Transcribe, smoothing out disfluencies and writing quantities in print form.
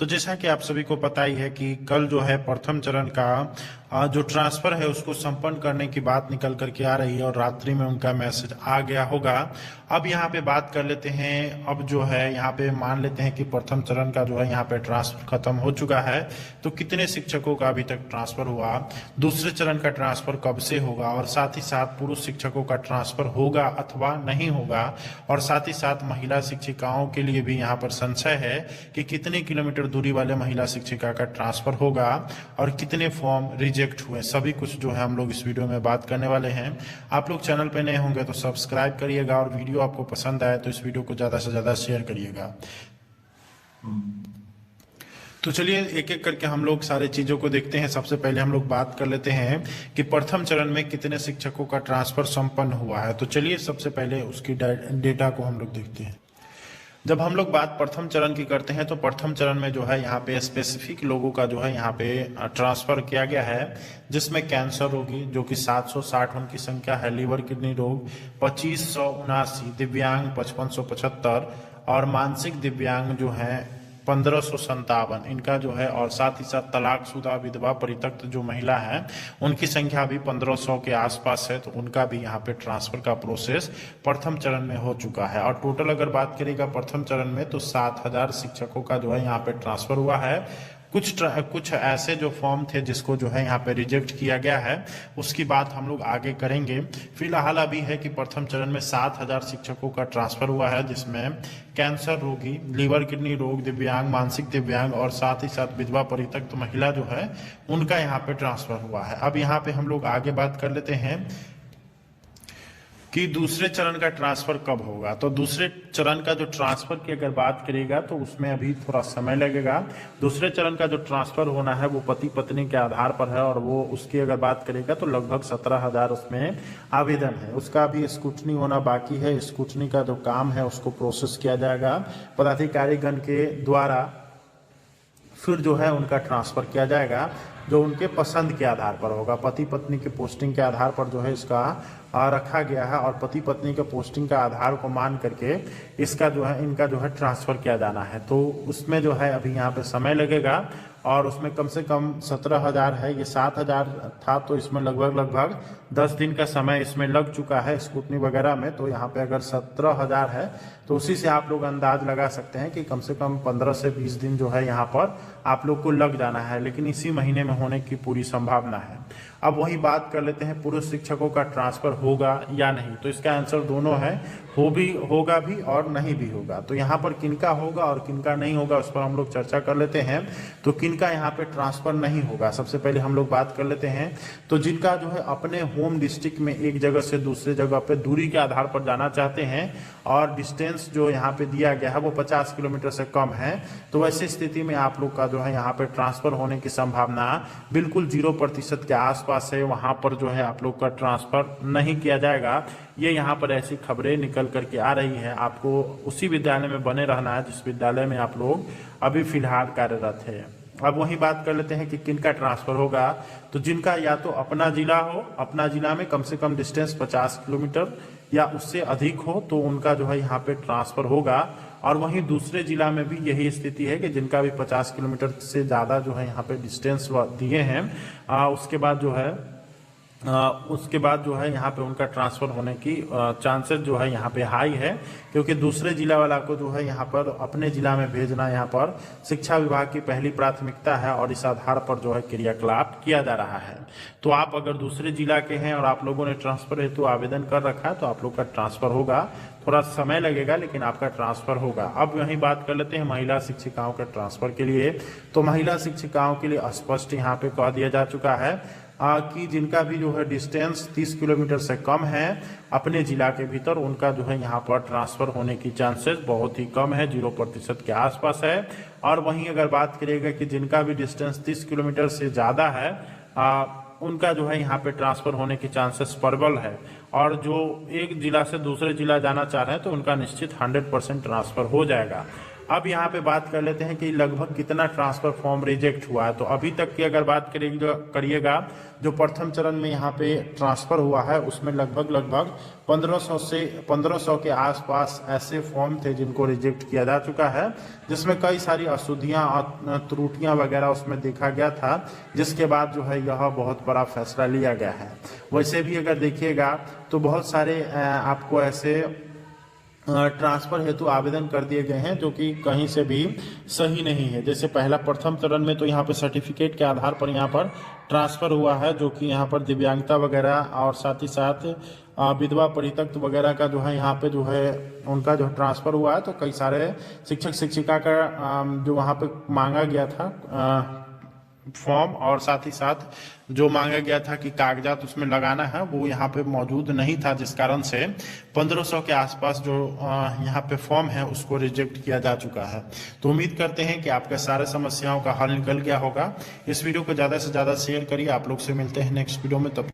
तो जैसा कि आप सभी को पता ही है कि कल जो है प्रथम चरण का जो ट्रांसफर है उसको संपन्न करने की बात निकल करके आ रही है और रात्रि में उनका मैसेज आ गया होगा। अब यहाँ पे बात कर लेते हैं, अब जो है यहाँ पे मान लेते हैं कि प्रथम चरण का जो है यहाँ पे ट्रांसफर खत्म हो चुका है, तो कितने शिक्षकों का अभी तक ट्रांसफर हुआ, दूसरे चरण का ट्रांसफर कब से होगा, और साथ ही साथ पुरुष शिक्षकों का ट्रांसफर होगा अथवा नहीं होगा, और साथ ही साथ महिला शिक्षिकाओं के लिए भी यहाँ पर संशय है कि कितने किलोमीटर दूरी वाले महिला शिक्षिका का ट्रांसफर होगा और कितने फॉर्म रिजेक्ट हुए, सभी कुछ जो है हम लोग इस वीडियो में बात करने वाले हैं। आप लोग चैनल पे नए होंगे तो सब्सक्राइब करिएगा और वीडियो आपको पसंद आए तो इस वीडियो को ज़्यादा से ज़्यादा शेयर करिएगा। तो चलिए एक एक करके हम लोग सारे चीज़ों को देखते हैं। सबसे पहले हम लोग बात कर लेते हैं कि प्रथम चरण में कितने शिक्षकों का ट्रांसफर संपन्न हुआ है। तो चलिए सबसे पहले उसकी डेटा को हम लोग देखते हैं। जब हम लोग बात प्रथम चरण की करते हैं तो प्रथम चरण में जो है यहाँ पे स्पेसिफिक लोगों का जो है यहाँ पे ट्रांसफर किया गया है, जिसमें कैंसर रोगी जो कि 760 उनकी संख्या है, लीवर किडनी रोग 2579, दिव्यांग 5575 और मानसिक दिव्यांग जो है 1557 इनका जो है, और साथ ही साथ तलाकशुदा विधवा परित्यक्त जो महिला है उनकी संख्या भी 1500 के आसपास है, तो उनका भी यहाँ पे ट्रांसफर का प्रोसेस प्रथम चरण में हो चुका है। और टोटल अगर बात करेगा प्रथम चरण में तो 7000 शिक्षकों का जो है यहाँ पे ट्रांसफर हुआ है। कुछ ऐसे जो फॉर्म थे जिसको जो है यहाँ पे रिजेक्ट किया गया है, उसकी बात हम लोग आगे करेंगे। फिलहाल अभी है कि प्रथम चरण में 7000 शिक्षकों का ट्रांसफर हुआ है, जिसमें कैंसर रोगी, लीवर किडनी रोग, दिव्यांग, मानसिक दिव्यांग और साथ ही साथ विधवा परित्यक्त महिला जो है उनका यहाँ पे ट्रांसफर हुआ है। अब यहाँ पे हम लोग आगे बात कर लेते हैं कि दूसरे चरण का ट्रांसफर कब होगा। तो दूसरे चरण का जो ट्रांसफर की अगर बात करेगा तो उसमें अभी थोड़ा समय लगेगा। दूसरे चरण का जो ट्रांसफर होना है वो पति पत्नी के आधार पर है, और वो उसकी अगर बात करेगा तो लगभग 17,000 उसमें आवेदन है। उसका भी स्क्रूटनी होना बाकी है। स्क्रूटनी का जो काम है उसको प्रोसेस किया जाएगा पदाधिकारीगण के द्वारा, फिर जो है उनका ट्रांसफर किया जाएगा जो उनके पसंद के आधार पर होगा। पति पत्नी के पोस्टिंग के आधार पर जो है इसका रखा गया है, और पति पत्नी के पोस्टिंग का आधार को मान करके इसका जो है इनका जो है ट्रांसफर किया जाना है। तो उसमें जो है अभी यहाँ पे समय लगेगा, और उसमें कम से कम 17,000 है, ये 7,000 था, तो इसमें लगभग 10 दिन का समय इसमें लग चुका है स्क्रूटनी वगैरह में। तो यहाँ पे अगर 17,000 है तो उसी से आप लोग अंदाज लगा सकते हैं कि कम से कम 15 से 20 दिन जो है यहाँ पर आप लोग को लग जाना है, लेकिन इसी महीने में होने की पूरी संभावना है। अब वही बात कर लेते हैं, पुरुष शिक्षकों का ट्रांसफर होगा या नहीं। तो इसका आंसर दोनों है, होगा भी और नहीं भी होगा। तो यहाँ पर किनका होगा और किनका नहीं होगा उस पर हम लोग चर्चा कर लेते हैं। तो किनका यहाँ पे ट्रांसफर नहीं होगा, सबसे पहले हम लोग बात कर लेते हैं। तो जिनका जो है अपने होम डिस्ट्रिक्ट में एक जगह से दूसरे जगह पे दूरी के आधार पर जाना चाहते हैं और डिस्टेंस जो यहाँ पे दिया गया है वो 50 किलोमीटर से कम है, तो वैसी स्थिति में आप लोग का जो है यहाँ पे ट्रांसफर होने की संभावना बिल्कुल 0% के आसपास है। वहाँ पर जो है आप लोग का ट्रांसफर नहीं किया जाएगा। ये यहाँ पर ऐसी खबरें निकल करके आ रही है। आपको उसी विद्यालय में बने रहना है जिस विद्यालय में आप लोग अभी फिलहाल कार्यरत है। अब वही बात कर लेते हैं कि किनका ट्रांसफर होगा। तो जिनका या तो अपना जिला हो, अपना जिला में कम से कम डिस्टेंस 50 किलोमीटर या उससे अधिक हो, तो उनका जो है यहाँ पे ट्रांसफर होगा। और वहीं दूसरे जिला में भी यही स्थिति है कि जिनका भी 50 किलोमीटर से ज़्यादा जो है यहाँ पे डिस्टेंस दिए हैं, उसके बाद जो है यहाँ पे उनका ट्रांसफर होने की चांसेस जो है यहाँ पे हाई है, क्योंकि दूसरे जिला वाला को जो है यहाँ पर अपने जिला में भेजना यहाँ पर शिक्षा विभाग की पहली प्राथमिकता है, और इस आधार पर जो है क्रियाकलाप किया जा रहा है। तो आप अगर दूसरे जिला के हैं और आप लोगों ने ट्रांसफर हेतु आवेदन कर रखा है तो आप लोग का ट्रांसफर होगा। थोड़ा समय लगेगा लेकिन आपका ट्रांसफर होगा। अब वहीं बात कर लेते हैं महिला शिक्षिकाओं के ट्रांसफर के लिए। तो महिला शिक्षिकाओं के लिए स्पष्ट यहाँ पे कह दिया जा चुका है कि जिनका भी जो है डिस्टेंस 30 किलोमीटर से कम है अपने जिला के भीतर, उनका जो है यहाँ पर ट्रांसफर होने की चांसेस बहुत ही कम है, 0% के आसपास है। और वहीं अगर बात करिएगा कि जिनका भी डिस्टेंस 30 किलोमीटर से ज़्यादा है, उनका जो है यहाँ पे ट्रांसफर होने की चांसेस प्रबल है। और जो एक जिला से दूसरे जिला जाना चाह रहे हैं तो उनका निश्चित 100% ट्रांसफर हो जाएगा। अब यहाँ पे बात कर लेते हैं कि लगभग कितना ट्रांसफर फॉर्म रिजेक्ट हुआ है। तो अभी तक की अगर बात करिएगा जो प्रथम चरण में यहाँ पे ट्रांसफर हुआ है उसमें लगभग 1500 के आसपास ऐसे फॉर्म थे जिनको रिजेक्ट किया जा चुका है, जिसमें कई सारी अशुद्धियां और त्रुटियां वगैरह उसमें देखा गया था, जिसके बाद जो है यह बहुत बड़ा फैसला लिया गया है। वैसे भी अगर देखिएगा तो बहुत सारे आपको ऐसे ट्रांसफर हेतु आवेदन कर दिए गए हैं जो कि कहीं से भी सही नहीं है। जैसे पहला प्रथम चरण में तो यहाँ पे सर्टिफिकेट के आधार पर यहाँ पर ट्रांसफर हुआ है, जो कि यहाँ पर दिव्यांगता वगैरह और साथ ही साथ विधवा परित्यक्त वगैरह का जो है यहाँ पे जो है उनका जो ट्रांसफर हुआ है। तो कई सारे शिक्षक शिक्षिका का जो वहाँ पे मांगा गया था फॉर्म और साथ ही साथ जो मांगा गया था कि कागजात उसमें लगाना है वो यहाँ पे मौजूद नहीं था, जिस कारण से 1500 के आसपास जो यहाँ पे फॉर्म है उसको रिजेक्ट किया जा चुका है। तो उम्मीद करते हैं कि आपके सारे समस्याओं का हल निकल गया होगा। इस वीडियो को ज़्यादा से ज़्यादा शेयर करिए। आप लोग से मिलते हैं नेक्स्ट वीडियो में, तब